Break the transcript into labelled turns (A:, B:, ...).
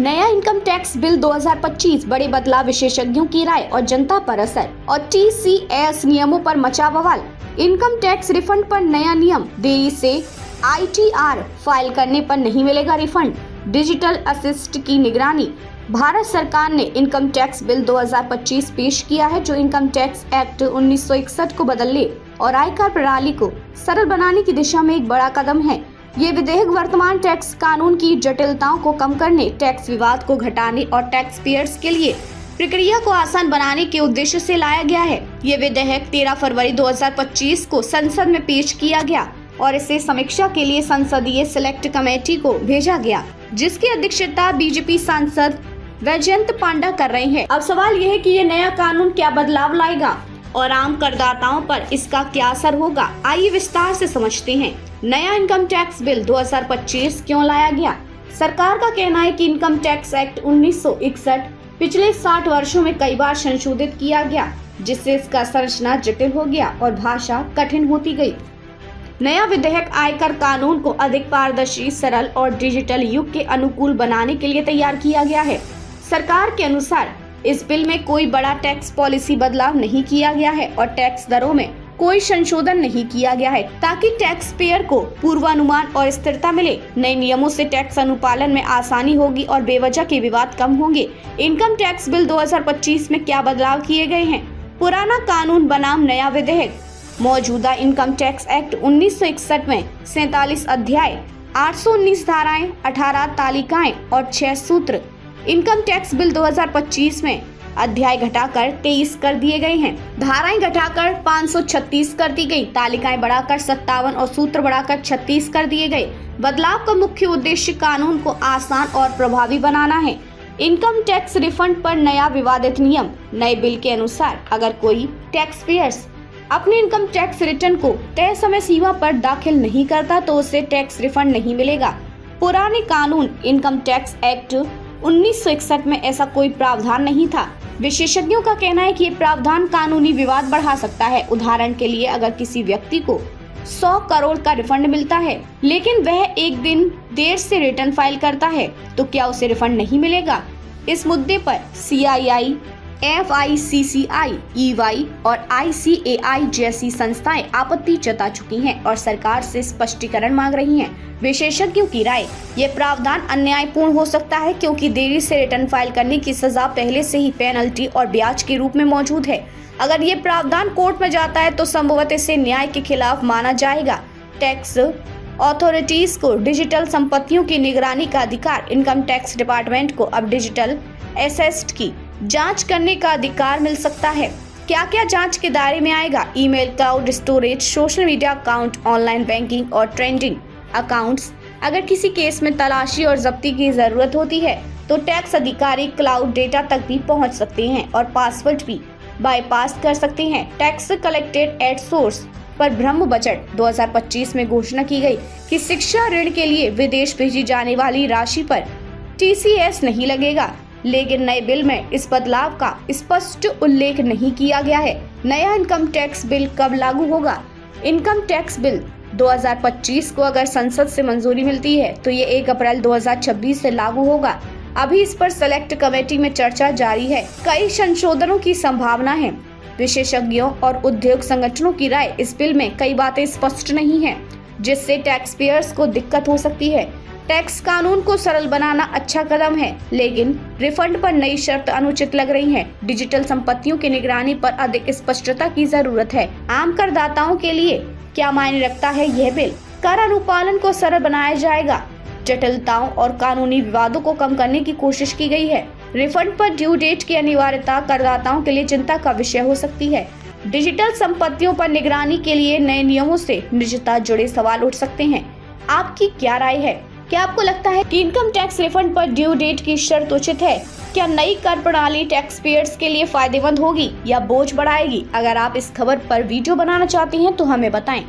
A: नया income tax bill 2025 बड़े बदलाव, विशेषज्ञों की राय और जनता पर असर। और टीसीएस नियमों पर मचा बवाल। इनकम टैक्स रिफंड पर नया नियम, देरी से आईटीआर फाइल करने पर नहीं मिलेगा रिफंड। डिजिटल असिस्ट की निगरानी। भारत सरकार ने इनकम टैक्स बिल 2025 पेश किया है, जो इनकम टैक्स एक्ट 1961 को बदलने और आयकर प्रणाली को सरल बनाने की दिशा में एक बड़ा कदम है। ये विधेयक वर्तमान टैक्स कानून की जटिलताओं को कम करने, टैक्स विवाद को घटाने और टैक्स पेयर्स के लिए प्रक्रिया को आसान बनाने के उद्देश्य से लाया गया है। ये विधेयक 13 फरवरी 2025 को संसद में पेश किया गया और इसे समीक्षा के लिए संसदीय सिलेक्ट कमेटी को भेजा गया, जिसकी अध्यक्षता बीजेपी सांसद वैजयंत पांडा कर रहे हैं। अब सवाल यह है कि ये नया कानून क्या बदलाव लाएगा और आम करदाताओं पर इसका क्या असर होगा। आइए विस्तार से समझते हैं। नया इनकम टैक्स बिल 2025 क्यों लाया गया। सरकार का कहना है कि इनकम टैक्स एक्ट 1961 पिछले 60 वर्षों में कई बार संशोधित किया गया, जिससे इसका संरचना जटिल हो गया और भाषा कठिन होती गई। नया विधेयक आयकर कानून को अधिक पारदर्शी, सरल और डिजिटल युग के अनुकूल बनाने के लिए तैयार किया गया है। सरकार के अनुसार इस बिल में कोई बड़ा टैक्स पॉलिसी बदलाव नहीं किया गया है और टैक्स दरों में कोई संशोधन नहीं किया गया है, ताकि टैक्स पेयर को पूर्वानुमान और स्थिरता मिले। नए नियमों से टैक्स अनुपालन में आसानी होगी और बेवजह के विवाद कम होंगे। इनकम टैक्स बिल 2025 में क्या बदलाव किए गए हैं। पुराना कानून बनाम नया विधेयक। मौजूदा इनकम टैक्स एक्ट 1961 में 47 अध्याय, 819 धाराएं, 18 तालिकाएं और 6 सूत्र। इनकम टैक्स बिल 2025 में अध्याय घटाकर 23 कर दिए गए हैं, धाराएं घटाकर 536 कर दी गई, तालिकाएं बढ़ाकर 57 और सूत्र बढ़ाकर 36 कर दिए गए। बदलाव का मुख्य उद्देश्य कानून को आसान और प्रभावी बनाना है। इनकम टैक्स रिफंड पर नया विवादित नियम। नए बिल के अनुसार अगर कोई टैक्स पेयर्स अपने इनकम टैक्स रिटर्न को तय समय सीमा पर दाखिल नहीं करता तो उसे टैक्स रिफंड नहीं मिलेगा। पुराने कानून इनकम टैक्स एक्ट 1961 में ऐसा कोई प्रावधान नहीं था। विशेषज्ञों का कहना है कि ये प्रावधान कानूनी विवाद बढ़ा सकता है। उदाहरण के लिए, अगर किसी व्यक्ति को 100 करोड़ का रिफंड मिलता है, लेकिन वह एक दिन देर से रिटर्न फाइल करता है, तो क्या उसे रिफंड नहीं मिलेगा। इस मुद्दे पर CII, FICCI, EY और ICAI जैसी संस्थाएं आपत्ति जता चुकी हैं और सरकार से स्पष्टीकरण मांग रही हैं। विशेषज्ञों की राय, ये प्रावधान अन्यायपूर्ण हो सकता है क्योंकि देरी से रिटर्न फाइल करने की सजा पहले से ही पेनल्टी और ब्याज के रूप में मौजूद है। अगर ये प्रावधान कोर्ट में जाता है तो संभवतः इसे न्याय के खिलाफ माना जाएगा। टैक्स अथॉरिटीज को डिजिटल संपत्तियों की निगरानी का अधिकार। इनकम टैक्स डिपार्टमेंट को अब डिजिटल एसेट की जांच करने का अधिकार मिल सकता है। क्या क्या जांच के दायरे में आएगा। Email, cloud storage, social media account, online banking और ट्रेंडिंग अकाउंट्स। अगर किसी केस में तलाशी और जब्ती की जरूरत होती है तो टैक्स अधिकारी क्लाउड डेटा तक भी पहुंच सकते हैं और पासवर्ड भी बाईपास कर सकते हैं। टैक्स कलेक्टेड एट सोर्स पर ब्रह्म बजट 2025 में घोषणा की गई कि शिक्षा ऋण के लिए विदेश भेजी जाने वाली राशि पर TCS नहीं लगेगा, लेकिन नए बिल में इस बदलाव का स्पष्ट उल्लेख नहीं किया गया है। नया इनकम टैक्स बिल कब लागू होगा। इनकम टैक्स बिल 2025 को अगर संसद से मंजूरी मिलती है तो ये 1 अप्रैल 2026 से लागू होगा। अभी इस पर सेलेक्ट कमेटी में चर्चा जारी है। कई संशोधनों की संभावना है। विशेषज्ञों और उद्योग संगठनों की राय, इस बिल में कई बातें स्पष्ट नहीं है, जिससे टैक्स पेयर्स को दिक्कत हो सकती है। टैक्स कानून को सरल बनाना अच्छा कदम है, लेकिन रिफंड पर नई शर्त अनुचित लग रही है। डिजिटल संपत्तियों की निगरानी पर अधिक स्पष्टता की जरूरत है। आम करदाताओं के लिए क्या मायने रखता है यह बिल। कर अनुपालन को सरल बनाया जाएगा। जटिलताओं और कानूनी विवादों को कम करने की कोशिश की गई है। रिफंड पर ड्यू डेट की अनिवार्यता करदाताओं के लिए चिंता का विषय हो सकती है। डिजिटल संपत्तियों पर निगरानी के लिए नए नियमों से निजता जुड़े सवाल उठ सकते हैं। आपकी क्या राय है। क्या आपको लगता है कि इनकम टैक्स रिफंड पर ड्यू डेट की शर्त उचित है। क्या नई कर प्रणाली टैक्स पेयर्स के लिए फायदेमंद होगी या बोझ बढ़ाएगी। अगर आप इस खबर पर वीडियो बनाना चाहते हैं तो हमें बताएं।